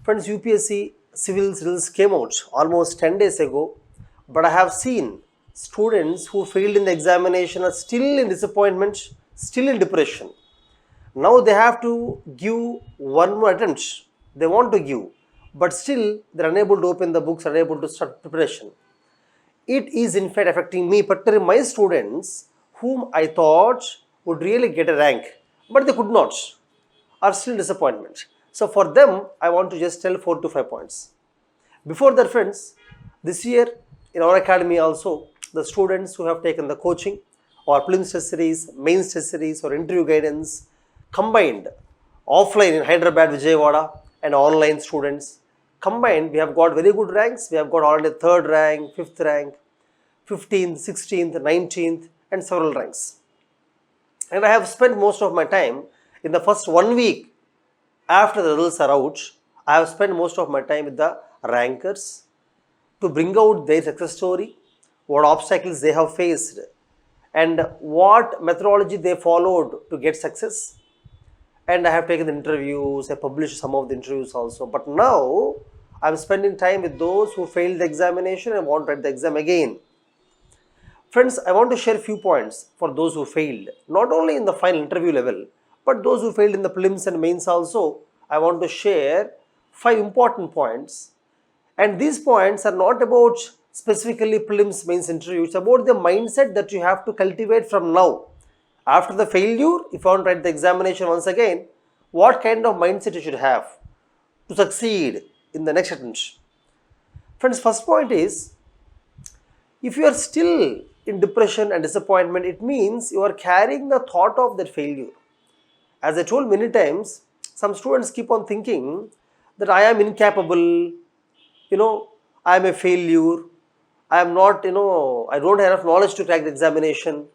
Friends, UPSC Civils results came out almost 10 days ago, but I have seen students who failed in the examination are still in disappointment, still in depression. Now they have to give one more attempt. They want to give, but still they are unable to open the books, unable to start preparation. It is in fact affecting me, particularly my students whom I thought would really get a rank, but they could not, are still disappointment. So for them, I want to just tell 4 to 5 points. Before that, friends, this year in our academy also, the students who have taken the coaching or Prelims test series, Mains test series or interview guidance combined, offline in Hyderabad, Vijayawada and online students combined, we have got very good ranks. We have got already 3rd rank, 5th rank, 15th, 16th, 19th and several ranks. And I have spent most of my time in the first 1 week after the results are out. I have spent most of my time with the rankers to bring out their success story, what obstacles they have faced and what methodology they followed to get success. And I have taken the interviews, I published some of the interviews also. But now I am spending time with those who failed the examination and want to write the exam again. Friends, I want to share a few points for those who failed, not only in the final interview level, but those who failed in the prelims and mains also. I want to share 5 important points. And these points are not about specifically prelims, mains interview. It's about the mindset that you have to cultivate from now. After the failure, if you want to write the examination once again, what kind of mindset you should have to succeed in the next attempt. Friends, first point is, if you are still in depression and disappointment, it means you are carrying the thought of that failure. As I told many times, some students keep on thinking that I am incapable, I am a failure, I am not, I don't have enough knowledge to crack the examination.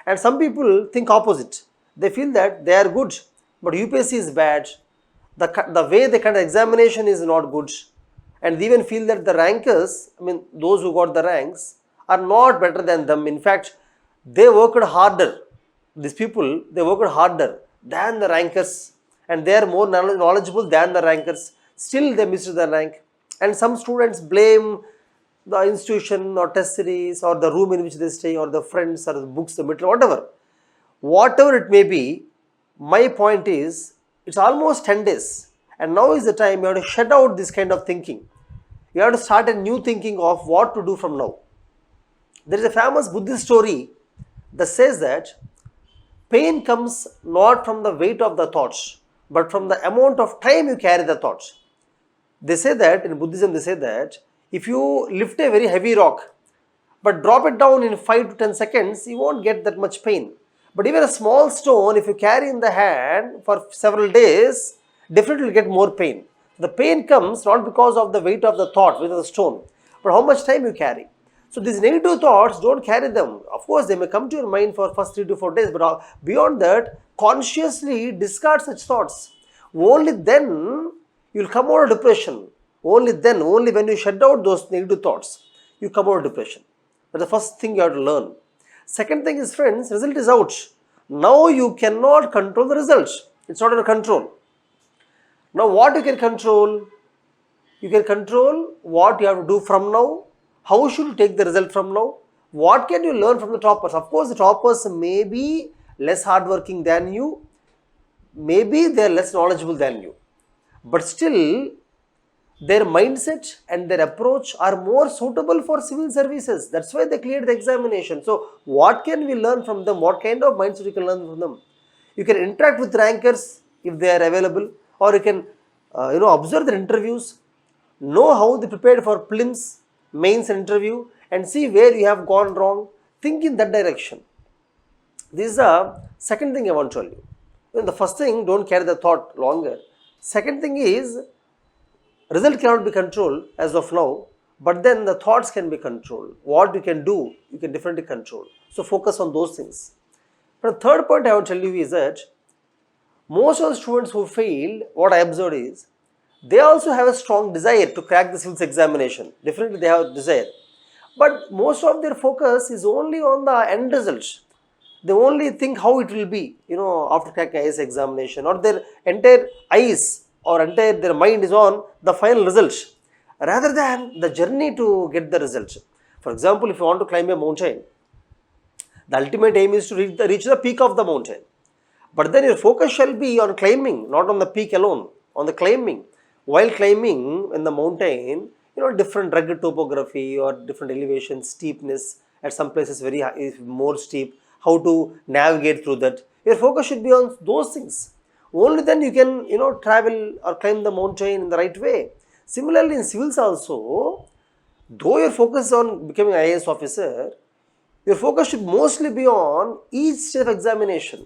And some people think opposite. They feel that they are good, but UPSC is bad. The way they conduct examination is not good. And they even feel that the rankers, those who got the ranks, are not better than them. In fact, they worked harder. These people, they worked harder than the rankers. And they are more knowledgeable than the rankers. Still, they missed the rank. And some students blame the institution or test series or the room in which they stay or the friends or the books, the material, whatever. Whatever it may be, my point is, it's almost 10 days and now is the time you have to shut out this kind of thinking. You have to start a new thinking of what to do from now. There is a famous Buddhist story that says that pain comes not from the weight of the thoughts, but from the amount of time you carry the thoughts. They say that, in Buddhism they say that, if you lift a very heavy rock, but drop it down in 5 to 10 seconds, you won't get that much pain. But even a small stone, if you carry in the hand for several days, definitely will get more pain. The pain comes not because of the weight of the thought, weight of the stone, but how much time you carry. So these negative thoughts, don't carry them. Of course, they may come to your mind for first 3 to 4 days, but beyond that, consciously discard such thoughts. Only then you will come out of depression. Only then, only when you shut out those negative thoughts, you come out of depression. That's the first thing you have to learn. Second thing is, friends, result is out. Now you cannot control the results. It's not under control. Now what you can control? You can control what you have to do from now. How should you take the result from now? What can you learn from the toppers? Of course, the toppers may be less hardworking than you. Maybe they are less knowledgeable than you. But still, their mindset and their approach are more suitable for civil services. That's why they cleared the examination. So what can we learn from them? What kind of mindset you can learn from them? You can interact with rankers if they are available, or you can observe their interviews, know how they prepared for prelims, mains interview, and see where you have gone wrong. Think in that direction. This is the second thing I want to tell you. The first thing, don't carry the thought longer. Second thing is, result cannot be controlled as of now, but then the thoughts can be controlled. What you can do, you can definitely control. So focus on those things. But the third point I will tell you is that most of the students who failed, what I observed is, they also have a strong desire to crack the civils examination. Definitely they have a desire. But most of their focus is only on the end results. They only think how it will be, after cracking IAS examination, or their entire eyes or entire their mind is on the final result rather than the journey to get the result. For example, if you want to climb a mountain, the ultimate aim is to reach the peak of the mountain. But then your focus shall be on climbing, not on the peak alone, on the climbing. While climbing in the mountain, different rugged topography or different elevation, steepness, at some places very high, is more steep, how to navigate through that. Your focus should be on those things. Only then you can, travel or climb the mountain in the right way. Similarly, in civils also, though your focus is on becoming an IAS officer, your focus should mostly be on each stage of examination.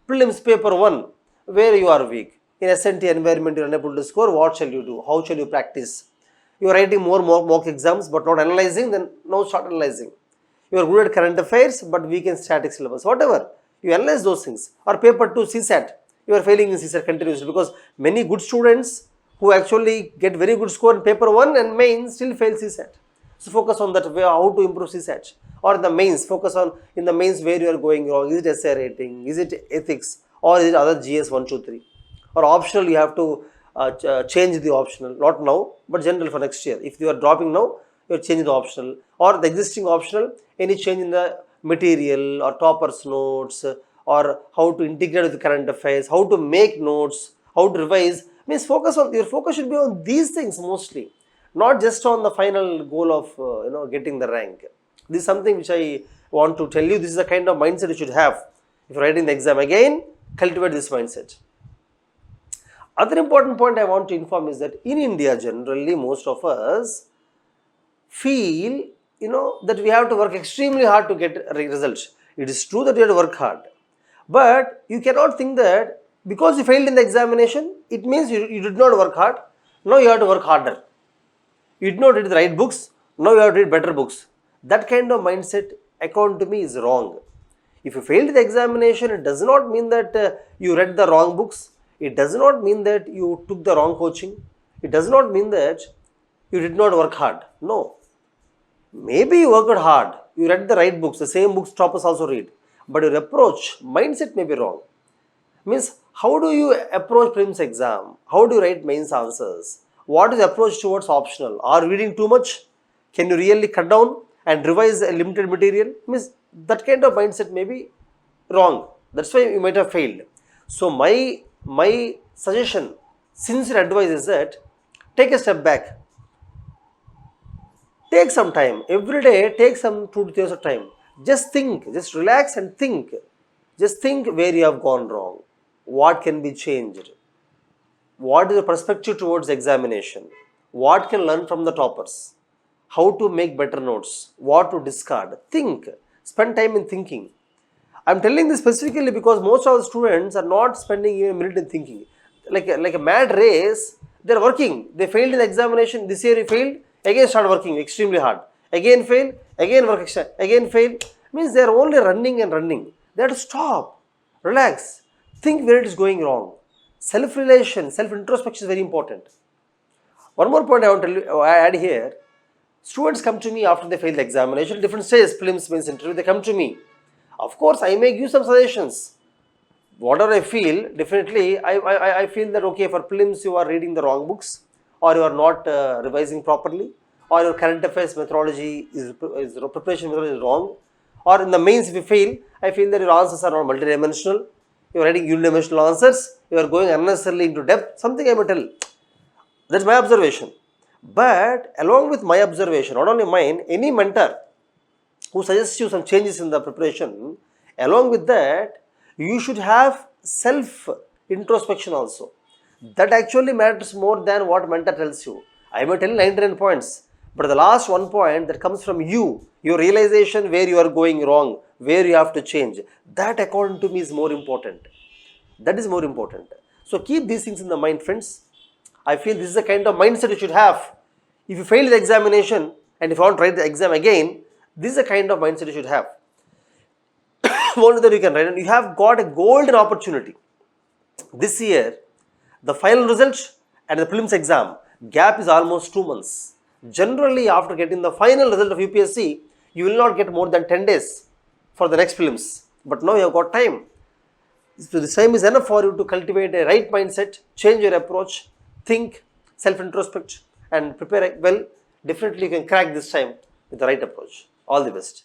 Prelims paper 1, where you are weak. In SNT environment, you are unable to score, what shall you do? How shall you practice? You are writing more mock exams but not analyzing, then now start analyzing. You are good at current affairs but weak in static syllabus, whatever. You analyze those things. Or paper 2 CSAT, you are failing in CSAT continuously because many good students who actually get very good score in paper 1 and mains still fail CSAT. So focus on that way, how to improve CSAT. Or the mains, focus on in the mains where you are going wrong. Is it essay rating? Is it ethics? Or is it other GS 1, 2, 3? Or optional, you have to change the optional, not now, but general for next year. If you are dropping now, you are changing the optional. Or the existing optional, any change in the material or toppers notes, or how to integrate with the current affairs, how to make notes, how to revise. Means your focus should be on these things mostly, not just on the final goal of getting the rank. This is something which I want to tell you. This is the kind of mindset you should have. If you are writing the exam again, cultivate this mindset. Other important point I want to inform is that in India generally most of us feel that we have to work extremely hard to get results. It is true that you have to work hard, but you cannot think that because you failed in the examination, it means you did not work hard. Now you have to work harder. You did not read the right books. Now you have to read better books. That kind of mindset, according to me, is wrong. If you failed the examination, it does not mean that you read the wrong books. It does not mean that you took the wrong coaching. It does not mean that you did not work hard. No. Maybe you worked hard. You read the right books. The same books toppers also read. But your approach, mindset may be wrong. Means, how do you approach prelims exam? How do you write mains answers? What is the approach towards optional? Are you reading too much? Can you really cut down and revise a limited material? Means that kind of mindset may be wrong. That's why you might have failed. So my suggestion, sincere advice is that take a step back. Take some time. Every day, take some 2 to 3 hours of time. Just think. Just relax and think. Just think where you have gone wrong. What can be changed? What is the perspective towards examination? What can learn from the toppers? How to make better notes? What to discard? Think. Spend time in thinking. I am telling this specifically because most of the students are not spending even a minute in thinking. Like a mad race, they are working. They failed in the examination. This year you failed. Again start working extremely hard. Again fail. Again work extra. Again fail. Means they are only running and running. They have to stop. Relax. Think where it is going wrong. Self-relation, self-introspection is very important. One more point I want to add here. Students come to me after they fail the examination, different stages, prelims, mains, interview, they come to me. Of course, I may give some suggestions. Whatever I feel, definitely, I feel that okay, for prelims you are reading the wrong books, or you are not revising properly, or your current affairs methodology preparation methodology is wrong, or in the mains if you fail, I feel that your answers are not multidimensional, you are writing unidimensional answers, you are going unnecessarily into depth, something I may tell. That's my observation. But along with my observation, not only mine, any mentor who suggests you some changes in the preparation, along with that, you should have self-introspection also. That actually matters more than what mentor tells you. I may tell 99 points, but the last one point that comes from you, your realization where you are going wrong, where you have to change, that according to me is more important. That is more important. So keep these things in the mind, friends. I feel this is the kind of mindset you should have. If you fail the examination and if you want to write the exam again, this is the kind of mindset you should have. Only that you can write, and you have got a golden opportunity. This year, the final result and the prelims exam gap is almost 2 months. Generally, after getting the final result of UPSC, you will not get more than 10 days for the next prelims. But now you have got time. So this time is enough for you to cultivate a right mindset, change your approach, think, self-introspect and prepare well, definitely you can crack this time with the right approach. All the best.